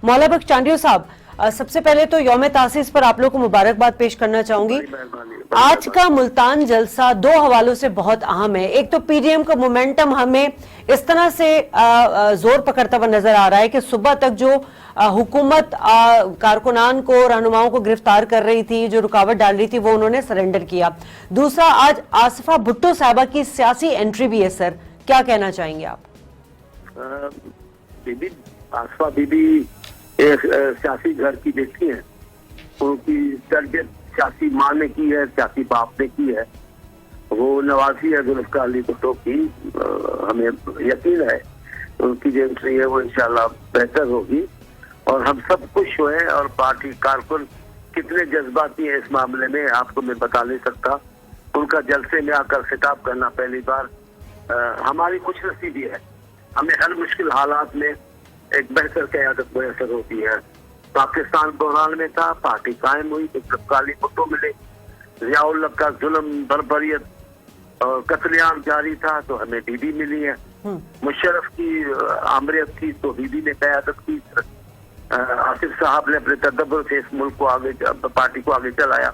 मौला बख्श चांडियो साहब, सबसे पहले तो यौम तासीस पर आप लोग को मुबारकबाद पेश करना चाहूंगी। आज का मुल्तान जलसा दो हवालों से बहुत अहम है। एक तो पीडीएम का मोमेंटम हमें इस तरह से जोर पकड़ता हुआ नजर आ रहा है कि सुबह तक जो हुकूमत कारकुनान को, रहनुमाओं को गिरफ्तार कर रही थी, जो रुकावट डाल रही थी, वो उन्होंने सरेंडर किया। दूसरा, आज आसिफा भुट्टो साहबा की सियासी एंट्री भी है। सर, क्या कहना चाहेंगे आप? बीबी आसिफा बीबी एक सियासी घर की बेटी है। उनकी तरबियत सियासी माँ ने की है, सियासी बाप ने की है। वो नवाजी है जुल्फ़िकार अली भुट्टो की। हमें यकीन है उनकी जो एंट्री है वो इंशाल्लाह बेहतर होगी और हम सब खुश हुए। और पार्टी कारकुन कितने जज्बाती है इस मामले में आपको मैं बता नहीं सकता। उनका जलसे में आकर खिताब करना पहली बार हमारी खुशनसीबी है। हमें हर मुश्किल हालात में एक बेहतर क़यादत मुयसर होती है। पाकिस्तान बहरान में था, पार्टी कायम हुई तो काली भुट्टो मिले। ज़ियाउल हक का जुल्म, बर्बरियत और कत्लेआम जारी था तो हमें बीबी मिली है। मुशर्रफ की आमरियत थी तो बीबी ने क़यादत की। आसिफ साहब ने अपने तदब्बर से इस मुल्क को आगे, पार्टी को आगे चलाया।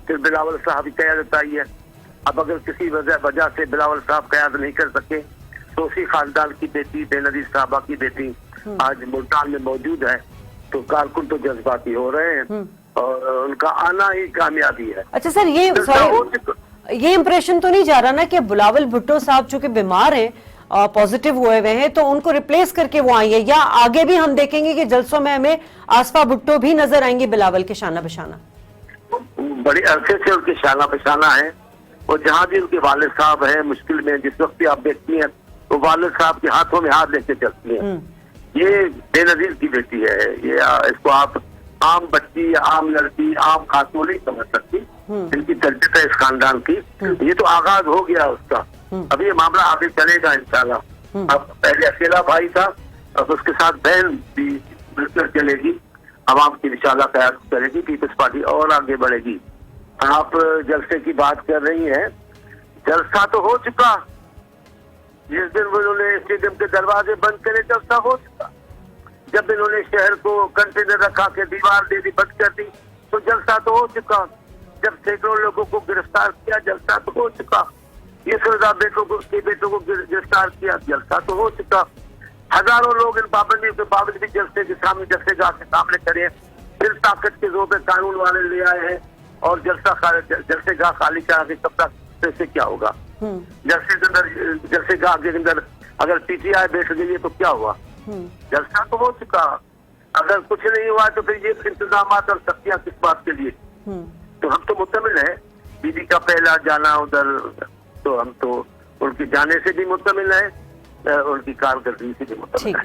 फिर बिलावल साहब की क़यादत आई है। अब अगर किसी वजह से बिलावल साहब क़यादत नहीं कर सके तो उसी खानदान की बेटी बेनजीर साहबा की बेटी आज मुल्तान में मौजूद है। तो कारकुन तो जज्बाती हो रहे हैं और उनका आना ही कामयाबी है। अच्छा सर, ये इंप्रेशन तो नहीं जा रहा ना कि बिलावल भुट्टो साहब चूंकि बीमार हैं, पॉजिटिव हुए हुए हैं, तो उनको रिप्लेस करके वो आई है? या आगे भी हम देखेंगे कि जलसों में हमें आसिफा भुट्टो भी नजर आएंगे बिलावल के शाना बशाना? बड़ी अरसे से उनके शाना बशाना है। वो जहाँ भी उनके वालिद साहब है मुश्किल में, जिस वक्त भी आप देखती हैं तो वालिद साहब के हाथों में हाथ लेके चलती हैं। ये बेनजीर की बेटी है। ये इसको आप आम बच्ची, आम लड़की, आम खातून नहीं समझ सकती। इनकी तरबियत है इस खानदान की। ये तो आगाज हो गया उसका। अब ये मामला आगे चलेगा इंशाल्लाह। अब पहले अकेला भाई था, अब उसके साथ बहन भी मिलकर चलेगी। अवाम की इंशाल्लाह क़यादत करेगी, पीपल्स पार्टी और आगे बढ़ेगी। आप जलसे की बात कर रही हैं, जलसा तो हो चुका। जिस दिन उन्होंने स्टेडियम के दरवाजे बंद करे जलसा हो चुका। जब इन्होंने शहर को कंटेनर रखा के दीवार दे दी, बंद कर दी, तो जलसा तो हो चुका। जब सैकड़ों लोगों को गिरफ्तार किया, जलसा तो हो चुका। ये बेटों को गिरफ्तार किया, जलसा तो हो चुका। हजारों लोग इन पाबंदियों के बावजूद भी जलसे के सामने, जलसेगाह के सामने खड़े हैं। फिर ताकत के जोर पे कानून वाले ले आए हैं और जलसेगाह खाली करा के कब तक से क्या होगा? जलसेगाह के अंदर अगर पीटीआई बैठ गई है तो क्या हुआ? जलसा तो हो चुका। अगर कुछ नहीं हुआ तो फिर ये इंतजाम और सख्तियां किस बात के लिए? तो हम तो मुतमिन है। बीबी का पहला जाना उधर, तो हम तो उनके जाने से भी मुतमिन है, उनकी कारकर्दगी से भी मुतमिन है।